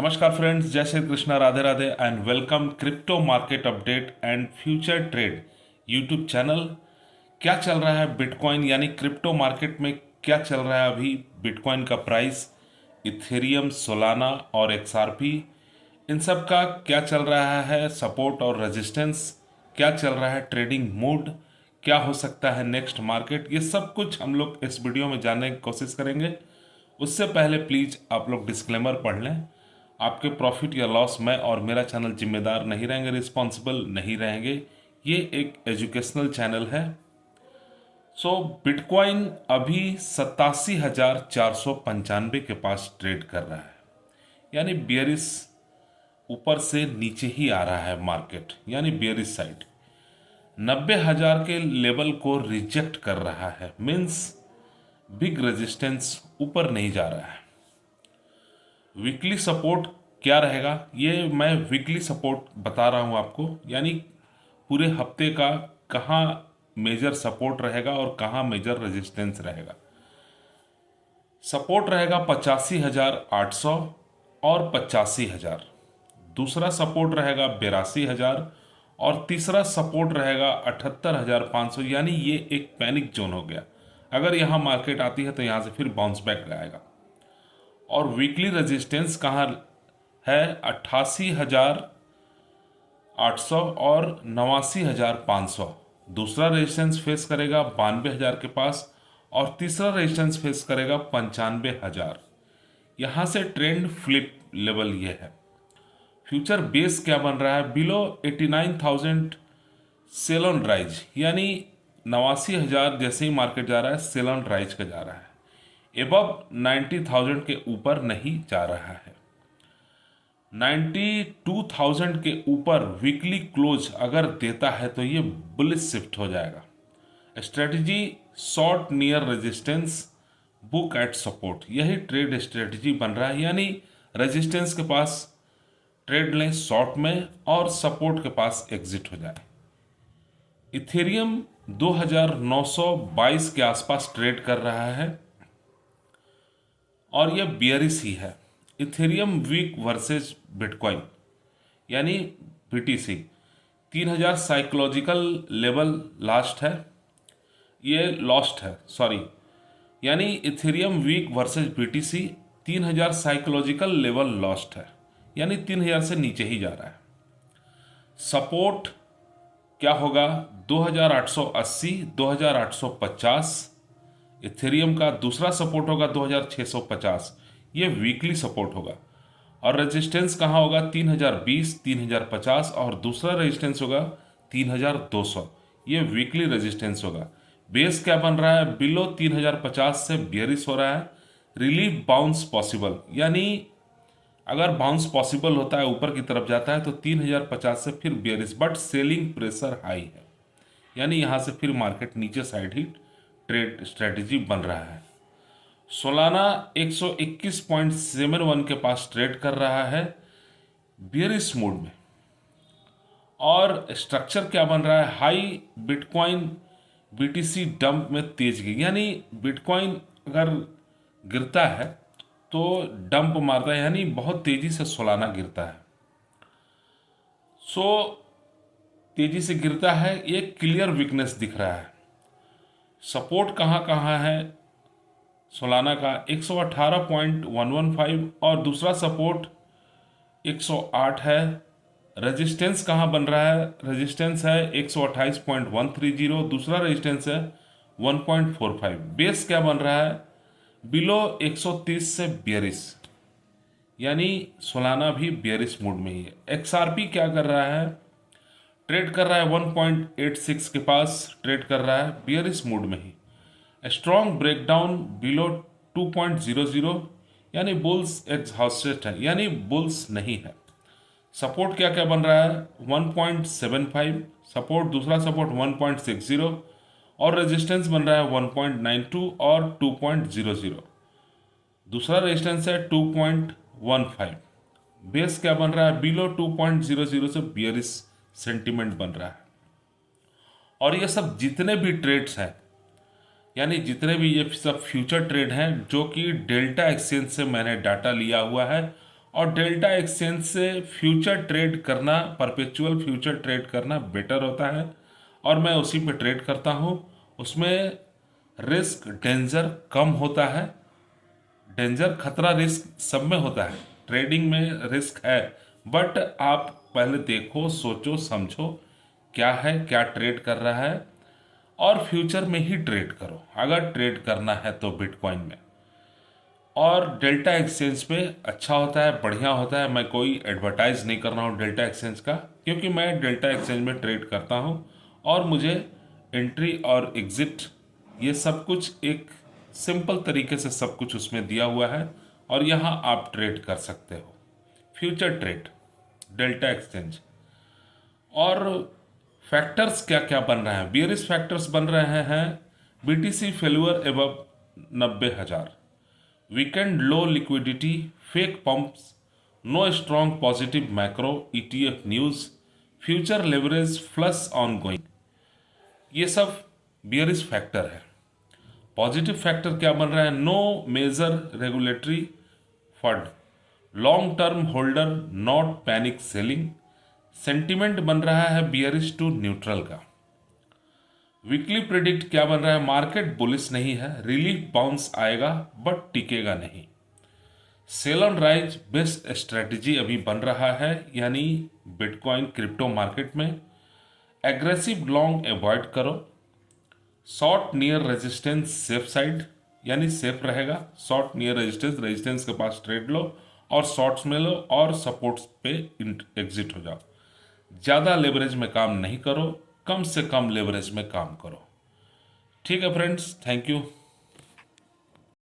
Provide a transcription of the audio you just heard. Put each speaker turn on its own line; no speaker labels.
नमस्कार फ्रेंड्स, जय Shri Krishna, Radhe Radhe and welcome crypto market update and future trade YouTube channel. क्या चल रहा है बिटकॉइन यानी क्रिप्टो मार्केट में? क्या चल रहा है अभी बिटकॉइन का प्राइस, इथेरियम, सोलाना और एक्सआरपी, इन सब का क्या चल रहा है? सपोर्ट और रेजिस्टेंस, क्या चल रहा है ट्रेडिंग मूड, क्या हो सकता है नेक्स्ट मार्केट, ये सब कुछ हम लोग इस वीडियो में जानने की कोशिश करेंगे। उससे पहले प्लीज आप लोग डिस्क्लेमर पढ़ लें। आपके प्रॉफिट या लॉस मैं और मेरा चैनल जिम्मेदार नहीं रहेंगे, रिस्पॉन्सिबल नहीं रहेंगे। ये एक एजुकेशनल चैनल है। बिटकॉइन अभी 87,495 के पास ट्रेड कर रहा है, यानी बियरिश ऊपर से नीचे ही आ रहा है मार्केट, यानी बियरिश साइड 90,000 के लेवल को रिजेक्ट कर रहा है। मीन्स बिग रेजिस्टेंस, ऊपर नहीं जा रहा है। वीकली सपोर्ट क्या रहेगा, ये मैं वीकली सपोर्ट बता रहा हूँ आपको, यानी पूरे हफ्ते का कहाँ मेजर सपोर्ट रहेगा और कहाँ मेजर रेजिस्टेंस रहेगा। सपोर्ट रहेगा 85,800 और 85,000। दूसरा सपोर्ट रहेगा 82,000 और तीसरा सपोर्ट रहेगा 78,500। यानी ये एक पैनिक जोन हो गया। अगर यहाँ मार्केट आती है तो यहाँ से फिर बाउंस बैक आएगा। और वीकली रेजिस्टेंस कहाँ है? 88,800 और 89,500। दूसरा रेजिस्टेंस फेस करेगा 92,000 के पास और तीसरा रेजिस्टेंस फेस करेगा 95,000। यहाँ से ट्रेंड फ्लिप लेवल ये है। फ्यूचर बेस क्या बन रहा है? बिलो 89,000 सेल ऑन राइज, यानी 89,000 जैसे ही मार्केट जा रहा है सेल ऑन राइज का जा रहा है। एबव 90,000 के ऊपर नहीं जा रहा है। 92,000 के ऊपर वीकली क्लोज अगर देता है तो ये बुलिश शिफ्ट हो जाएगा। Strategy short near resistance, book eight support, यही ट्रेड स्ट्रेटजी बन रहा है। यानी रेजिस्टेंस के पास ट्रेड लें शॉर्ट में और सपोर्ट के पास एग्जिट हो जाए। इथेरियम 2,922 के आसपास ट्रेड कर रहा है और यह बियरिश ही है। इथेरियम वीक वर्सेस बिटकॉइन, यानी बीटीसी 3,000 साइकोलॉजिकल लेवल लास्ट है, ये लॉस्ट है, सॉरी। यानी Ethereum week versus BTC 3,000 psychological level lost है, यानी 3,000 से नीचे ही जा रहा है। सपोर्ट क्या होगा? 2,880, 2,850। इथेरियम का दूसरा सपोर्ट होगा 2,650, ये वीकली सपोर्ट होगा। और रेजिस्टेंस कहाँ होगा? 3,020, 3,050 और दूसरा रेजिस्टेंस होगा 3,200, ये वीकली रेजिस्टेंस होगा। बेस क्या बन रहा है? बिलो 3,050 से बियरिश हो रहा है। रिलीफ बाउंस पॉसिबल, यानी अगर बाउंस पॉसिबल होता है, ऊपर की तरफ जाता है तो 3,050 से फिर bearish, but selling pressure high है, यानी यहाँ से फिर मार्केट नीचे साइड ही ट्रेड स्ट्रेटजी बन रहा है। सोलाना 121.71 के पास ट्रेड कर रहा है बियरिश मोड में। और स्ट्रक्चर क्या बन रहा है? हाई बिटकॉइन बीटीसी डंप में तेज गिर, यानी बिटकॉइन अगर गिरता है तो डंप मारता है, यानी बहुत तेजी से सोलाना गिरता है। तेजी से गिरता है, ये क्लियर वीकनेस दिख रहा है। सपोर्ट कहाँ कहाँ है सोलाना का? 118.115 और दूसरा सपोर्ट 108 है। रेजिस्टेंस कहाँ बन रहा है? रेजिस्टेंस है 128.130, दूसरा रेजिस्टेंस है 1.45। बेस क्या बन रहा है? बिलो 130 से बियरिश, यानी सोलाना भी बियरिश मूड में ही है। एक्सआरपी क्या कर रहा है? ट्रेड कर रहा है 1.86 के पास ट्रेड कर रहा है बियरिश मूड में ही। स्ट्रॉन्ग ब्रेकडाउन बिलो 2.00, यानी बुल्स एग्जॉस्टेड है, यानी बुल्स नहीं है। सपोर्ट क्या क्या बन रहा है? 1.75 सपोर्ट, दूसरा सपोर्ट 1.60 और रेजिस्टेंस बन रहा है 1.92 और 2.00। दूसरा रेजिस्टेंस है 2.15। बेस क्या बन रहा है? बिलो 2.00 से बियरिश सेंटिमेंट बन रहा है। और ये सब जितने भी ट्रेड्स हैं, यानी जितने भी ये सब फ्यूचर ट्रेड हैं जो कि डेल्टा एक्सचेंज से मैंने डाटा लिया हुआ है और डेल्टा एक्सचेंज से फ्यूचर ट्रेड करना, परपेचुअल फ्यूचर ट्रेड करना बेटर होता है और मैं उसी पे ट्रेड करता हूँ। उसमें रिस्क डेंजर कम होता है। डेंजर खतरा रिस्क सब में होता है, ट्रेडिंग में रिस्क है, बट आप पहले देखो, सोचो, समझो क्या है, क्या ट्रेड कर रहा है, और फ्यूचर में ही ट्रेड करो अगर ट्रेड करना है तो बिटकॉइन में। और डेल्टा एक्सचेंज पे अच्छा होता है, बढ़िया होता है। मैं कोई एडवर्टाइज नहीं कर रहा हूँ डेल्टा एक्सचेंज का, क्योंकि मैं डेल्टा एक्सचेंज में ट्रेड करता हूँ और मुझे एंट्री और एग्जिट ये सब कुछ एक सिंपल तरीके से सब कुछ उसमें दिया हुआ है और यहाँ आप ट्रेड कर सकते हो। Future trade delta exchange. और फैक्टर्स क्या क्या बन रहे हैं, बियरिश फैक्टर्स बन रहे हैं। BTC failure above 90,000, weekend low liquidity, fake pumps, no strong positive macro, ETF news, future leverage flush ongoing, ये सब बियरिश फैक्टर है। पॉजिटिव फैक्टर क्या बन रहा है, no major regulatory fund, long term holder not panic selling. Sentiment बन रहा है बियरिश टू न्यूट्रल का। वीकली प्रिडिक्ट क्या बन रहा है, मार्केट बुलिश नहीं है, रिलीफ बाउंस आएगा बट टिकेगा नहीं। Sell on rise best strategy अभी बन रहा है, यानी बिटकॉइन क्रिप्टो मार्केट में। एग्रेसिव लॉन्ग अवॉइड करो। Short near resistance safe side, यानी सेफ रहेगा। शॉर्ट नियर रेजिस्टेंस, रेजिस्टेंस के पास ट्रेड लो और शॉर्ट्स में लो और सपोर्ट्स पे एग्जिट हो जाओ। ज़्यादा लेवरेज में काम नहीं करो, कम से कम लेवरेज में काम करो। ठीक है फ्रेंड्स, थैंक यू।